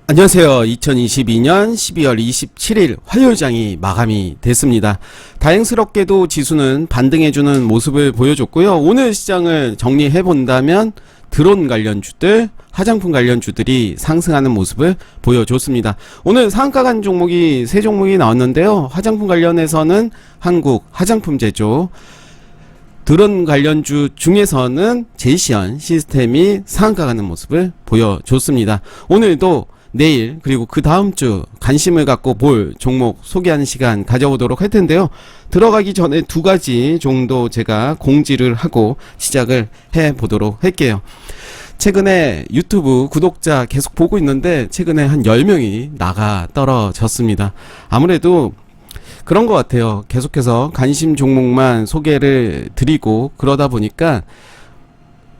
안녕하세요. 2022년 12월 27일 화요일장이 마감이 됐습니다. 다행스럽게도 지수는 반등해주는 모습을 보여줬고요. 오늘 시장을 정리해본다면 드론 관련주들, 화장품 관련주들이 상승하는 모습을 보여줬습니다. 오늘 상한가 간 종목이 3종목이 나왔는데요. 화장품 관련해서는 한국 화장품 제조, 드론 관련주 중에서는 제시언 시스템이 상한가 가는 모습을 보여줬습니다. 오늘도 내일 그리고 그 다음주 관심을 갖고 볼 종목 소개하는 시간 가져보도록 할 텐데요. 들어가기 전에 2가지 정도 제가 공지를 하고 시작을 해 보도록 할게요. 최근에 유튜브 구독자 계속 보고 있는데 최근에 한 10명이 나가 떨어졌습니다. 아무래도 그런 것 같아요. 계속해서 관심 종목만 소개를 드리고 그러다 보니까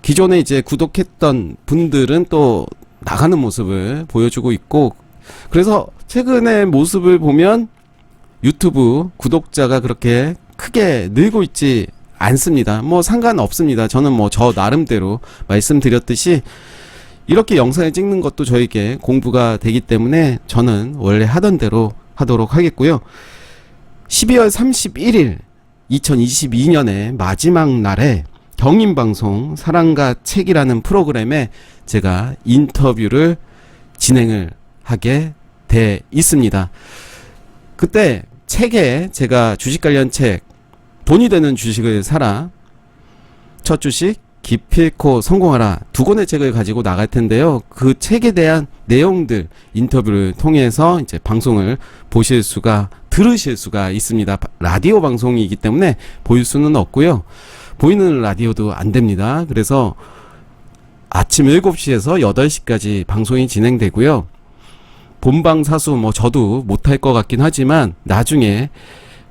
기존에 이제 구독했던 분들은 또 나가는 모습을 보여주고 있고, 그래서 최근의 모습을 보면 유튜브 구독자가 그렇게 크게 늘고 있지 않습니다. 뭐 상관없습니다. 저는 뭐 저 나름대로 말씀드렸듯이 이렇게 영상을 찍는 것도 저에게 공부가 되기 때문에 저는 원래 하던 대로 하도록 하겠고요. 12월 31일 2022년의 마지막 날에 경인방송 사랑과 책이라는 프로그램에 제가 인터뷰를 진행을 하게 돼 있습니다. 그때 책에 제가 주식 관련 책, 돈이 되는 주식을 사라, 첫 주식, 기필코 성공하라 2권의 책을 가지고 나갈 텐데요. 그 책에 대한 내용들 인터뷰를 통해서 이제 방송을 보실 수가, 들으실 수가 있습니다. 라디오 방송이기 때문에 보일 수는 없고요. 보이는 라디오도 안 됩니다. 그래서 아침 7시에서 8시까지 방송이 진행되고요. 본방사수 뭐 저도 못할 것 같긴 하지만 나중에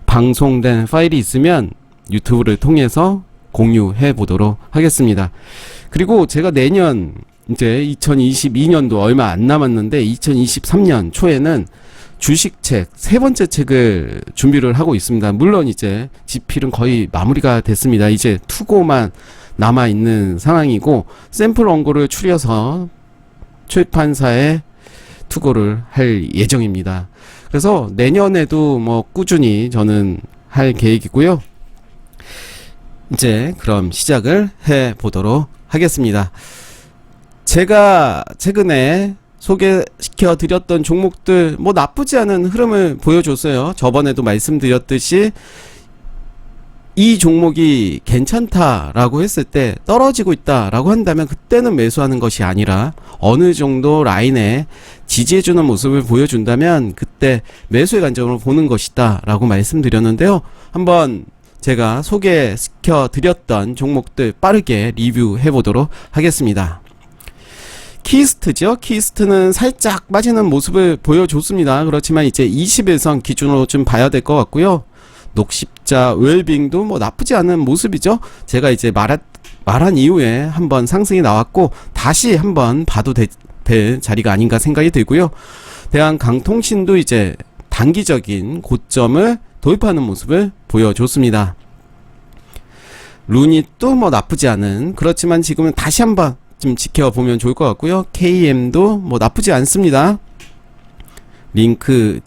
방송된 파일이 있으면 유튜브를 통해서 공유해 보도록 하겠습니다. 그리고 제가 내년 이제 2022년도 얼마 안 남았는데 2023년 초에는 주식책 3번째 책을 준비를 하고 있습니다. 물론 이제 집필은 거의 마무리가 됐습니다. 이제 투고만 남아있는 상황이고 샘플 원고를 추려서 출판사에 투고를 할 예정입니다. 그래서 내년에도 뭐 꾸준히 저는 할 계획이고요. 이제 그럼 시작을 해 보도록 하겠습니다. 제가 최근에 소개시켜 드렸던 종목들 뭐 나쁘지 않은 흐름을 보여줬어요. 저번에도 말씀드렸듯이 이 종목이 괜찮다라고 했을 때 떨어지고 있다라고 한다면 그때는 매수하는 것이 아니라 어느 정도 라인에 지지해주는 모습을 보여준다면 그때 매수의 관점으로 보는 것이다 라고 말씀드렸는데요. 한번 제가 소개시켜 드렸던 종목들 빠르게 리뷰해 보도록 하겠습니다. 키스트죠. 키스트는 살짝 빠지는 모습을 보여줬습니다. 그렇지만 이제 21선 기준으로 좀 봐야 될 것 같고요. 녹십자 웰빙도 뭐 나쁘지 않은 모습이죠. 제가 이제 말한 이후에 한번 상승이 나왔고 다시 한번 봐도 될 자리가 아닌가 생각이 들고요. 대한강통신도 이제 단기적인 고점을 돌파하는 모습을 보여줬습니다. 루닛도 뭐 나쁘지 않은, 그렇지만 지금은 다시 한번 좀 지켜보면 좋을 것 같고요. KM도 뭐 나쁘지 않습니다. 링크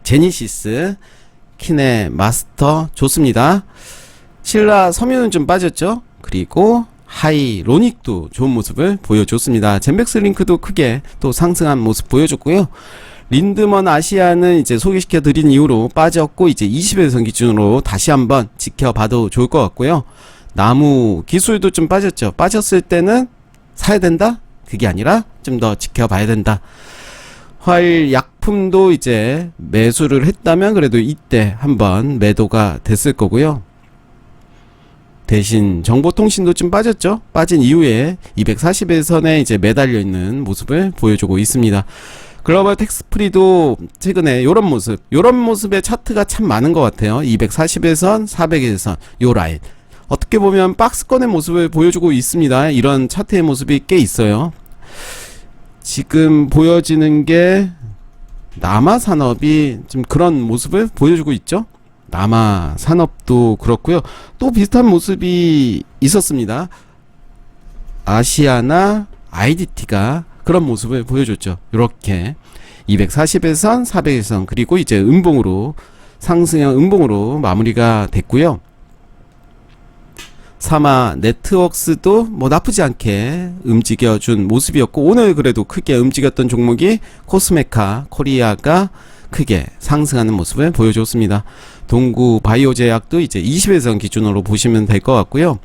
제니시스, 키네 마스터 좋습니다. 신라 섬유는 좀 빠졌죠. 그리고 하이로닉도 좋은 모습을 보여줬습니다. 젠백스 링크도 크게 또 상승한 모습 보여줬고요. 린드먼 아시아는 이제 소개시켜 드린 이후로 빠졌고 이제 20일선 기준으로 다시 한번 지켜봐도 좋을 것 같고요. 나무 기술도 좀 빠졌죠. 빠졌을 때는 사야 된다? 그게 아니라 좀 더 지켜봐야 된다. 화일약품도 이제 매수를 했다면 그래도 이때 한번 매도가 됐을 거고요. 대신 정보통신도 좀 빠졌죠. 빠진 이후에 241선에 이제 매달려 있는 모습을 보여주고 있습니다. 글로벌 텍스프리도 최근에 요런 모습의 차트가 참 많은 것 같아요. 241선, 401선 요 라인 어떻게 보면 박스권의 모습을 보여주고 있습니다. 이런 차트의 모습이 꽤 있어요. 지금 보여지는 게 남아산업이 좀 그런 모습을 보여주고 있죠. 남아산업도 그렇고요. 또 비슷한 모습이 있었습니다. 아시아나 IDT가 그런 모습을 보여줬죠. 이렇게 240일선, 400일선, 그리고 이제 음봉으로, 상승형 음봉으로 마무리가 됐고요. 사마 네트웍스도 뭐 나쁘지 않게 움직여준 모습이었고, 오늘 그래도 크게 움직였던 종목이 코스메카 코리아가 크게 상승하는 모습을 보여줬습니다. 동구 바이오제약도 이제 20일선 기준으로 보시면 될 것 같고요.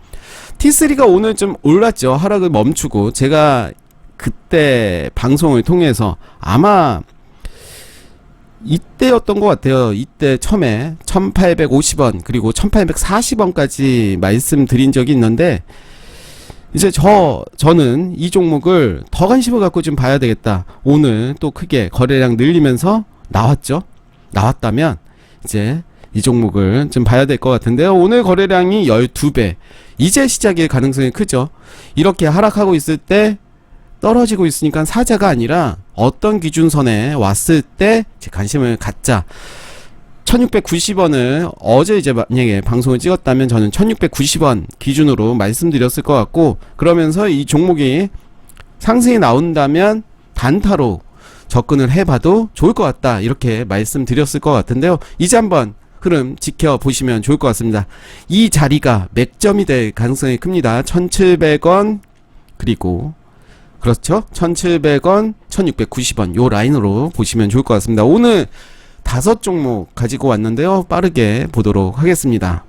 T3가 오늘 좀 올랐죠. 하락을 멈추고, 제가 그때 방송을 통해서 아마 이때였던 것 같아요. 이때 처음에 1850원 그리고 1840원까지 말씀드린 적이 있는데, 이제 저는 이 종목을 더 관심을 갖고 좀 봐야 되겠다. 오늘 또 크게 거래량 늘리면서 나왔죠. 나왔다면 이제 이 종목을 좀 봐야 될 것 같은데요. 오늘 거래량이 12배. 이제 시작일 가능성이 크죠. 이렇게 하락하고 있을 때 떨어지고 있으니까 사자가 아니라 어떤 기준선에 왔을 때 관심을 갖자. 1690원을 어제 이제 만약에 방송을 찍었다면 저는 1690원 기준으로 말씀드렸을 것 같고, 그러면서 이 종목이 상승이 나온다면 단타로 접근을 해봐도 좋을 것 같다, 이렇게 말씀드렸을 것 같은데요. 이제 한번 흐름 지켜보시면 좋을 것 같습니다. 이 자리가 맥점이 될 가능성이 큽니다. 1700원 그리고 그렇죠, 1700원 1690원 요 라인으로 보시면 좋을 것 같습니다. 오늘 5종목 가지고 왔는데요, 빠르게 보도록 하겠습니다.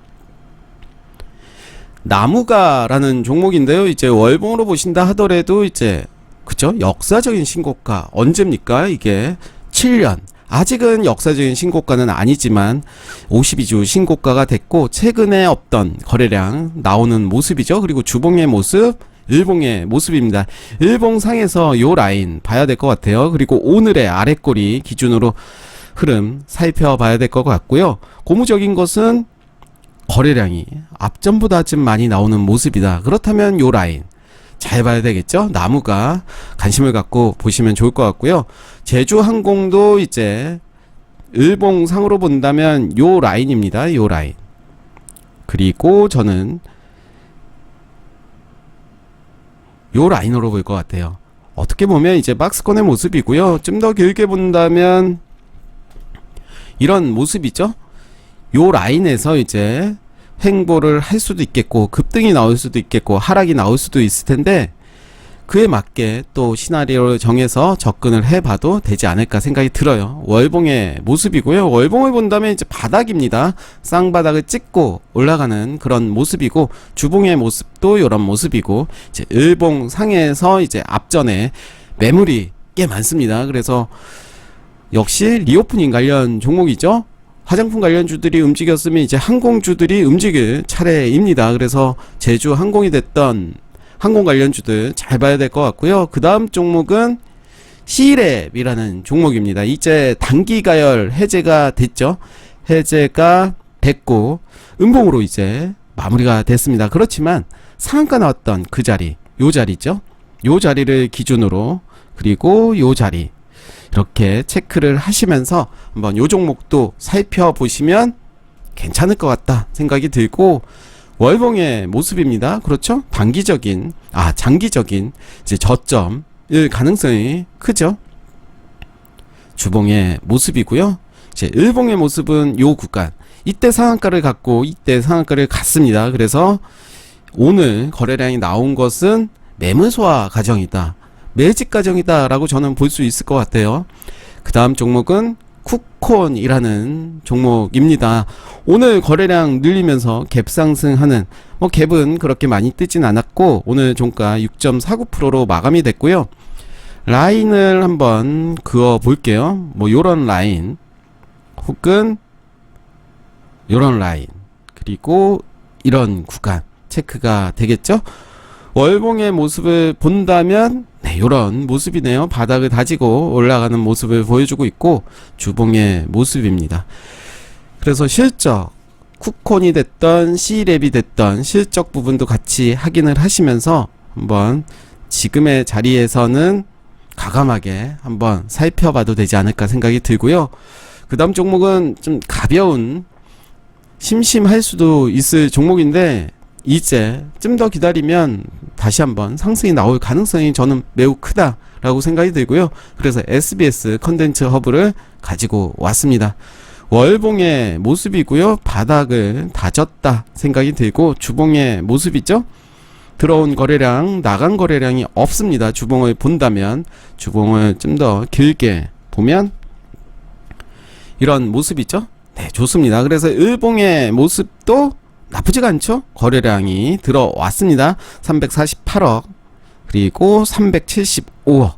나무가라는 종목인데요, 이제 월봉으로 보신다 하더라도 이제 그쵸, 역사적인 신고가 언제입니까? 이게 7년, 아직은 역사적인 신고가는 아니지만 52주 신고가가 됐고, 최근에 없던 거래량 나오는 모습이죠. 그리고 주봉의 모습, 일봉의 모습입니다. 일봉상에서 요 라인 봐야 될 것 같아요. 그리고 오늘의 아랫꼬리 기준으로 흐름 살펴봐야 될 것 같고요. 고무적인 것은 거래량이 앞전보다 좀 많이 나오는 모습이다. 그렇다면 요 라인 잘 봐야 되겠죠. 나무가 관심을 갖고 보시면 좋을 것 같고요. 제주항공도 이제 일봉상으로 본다면 요 라인입니다. 요 라인. 그리고 저는 요 라인으로 볼 것 같아요. 어떻게 보면 이제 박스권의 모습이고요. 좀 더 길게 본다면 이런 모습이죠. 요 라인에서 이제 횡보를 할 수도 있겠고, 급등이 나올 수도 있겠고, 하락이 나올 수도 있을 텐데, 그에 맞게 또 시나리오를 정해서 접근을 해봐도 되지 않을까 생각이 들어요. 월봉의 모습이고요. 월봉을 본다면 이제 바닥입니다. 쌍바닥을 찍고 올라가는 그런 모습이고, 주봉의 모습도 이런 모습이고, 이제 일봉 상에서 이제 앞전에 매물이 꽤 많습니다. 그래서 역시 리오프닝 관련 종목이죠. 화장품 관련주들이 움직였으면 이제 항공주들이 움직일 차례입니다. 그래서 제주 항공이 됐던 항공 관련주들 잘 봐야 될 것 같고요. 그 다음 종목은 C랩이라는 종목입니다. 이제 단기 가열 해제가 됐죠. 해제가 됐고 음봉으로 이제 마무리가 됐습니다. 그렇지만 상한가 나왔던 그 자리, 요 자리죠. 요 자리를 기준으로, 그리고 요 자리 이렇게 체크를 하시면서 한번 요 종목도 살펴보시면 괜찮을 것 같다 생각이 들고, 월봉의 모습입니다. 그렇죠? 단기적인, 장기적인 이제 저점일 가능성이 크죠. 주봉의 모습이고요. 이제 일봉의 모습은 요 구간, 이때 상한가를 갖고 이때 상한가를 갔습니다. 그래서 오늘 거래량이 나온 것은 매물 소화 과정이다, 매집 과정이다 라고 저는 볼 수 있을 것 같아요. 그 다음 종목은 쿠콘이라는 종목입니다. 오늘 거래량 늘리면서 갭 상승하는, 갭은 그렇게 많이 뜨진 않았고 오늘 종가 6.49%로 마감이 됐고요. 라인을 한번 그어 볼게요. 요런 라인 혹은 요런 라인, 그리고 이런 구간 체크가 되겠죠. 월봉의 모습을 본다면 요런 모습이네요. 바닥을 다지고 올라가는 모습을 보여주고 있고, 주봉의 모습입니다. 그래서 실적, 쿠콘이 됐던 C랩이 됐던 실적 부분도 같이 확인을 하시면서 한번 지금의 자리에서는 과감하게 한번 살펴봐도 되지 않을까 생각이 들고요. 그 다음 종목은 좀 가벼운, 심심할 수도 있을 종목인데 이제 좀 더 기다리면 다시 한번 상승이 나올 가능성이 저는 매우 크다 라고 생각이 들고요. 그래서 SBS 컨텐츠 허브를 가지고 왔습니다. 월봉의 모습이고요. 바닥을 다졌다 생각이 들고, 주봉의 모습이죠. 들어온 거래량, 나간 거래량이 없습니다. 주봉을 본다면, 주봉을 좀 더 길게 보면 이런 모습이죠. 네, 좋습니다. 그래서 일봉의 모습도 나쁘지가 않죠. 거래량이 들어왔습니다. 348억 그리고 375억,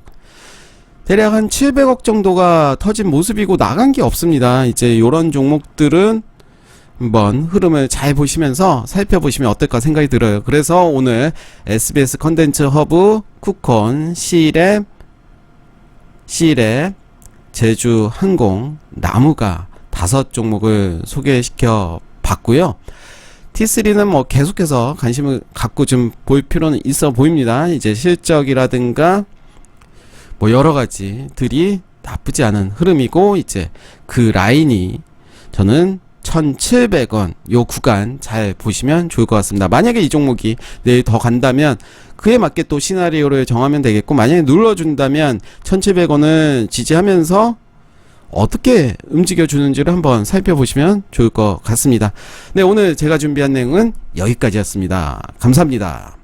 대략 한 700억 정도가 터진 모습이고 나간 게 없습니다. 이제 요런 종목들은 한번 흐름을 잘 보시면서 살펴보시면 어떨까 생각이 들어요. 그래서 오늘 SBS 컨텐츠 허브, 쿠콘, C랩, 제주항공, 나무가 5종목을 소개시켜 봤고요. T3는 뭐 계속해서 관심을 갖고 좀 볼 필요는 있어 보입니다. 이제 실적이라든가 뭐 여러 가지들이 나쁘지 않은 흐름이고, 이제 그 라인이 저는 1700원 요 구간 잘 보시면 좋을 것 같습니다. 만약에 이 종목이 내일 더 간다면 그에 맞게 또 시나리오를 정하면 되겠고, 만약에 눌러준다면 1700원을 지지하면서 어떻게 움직여 주는지를 한번 살펴보시면 좋을 것 같습니다. 네, 오늘 제가 준비한 내용은 여기까지였습니다. 감사합니다.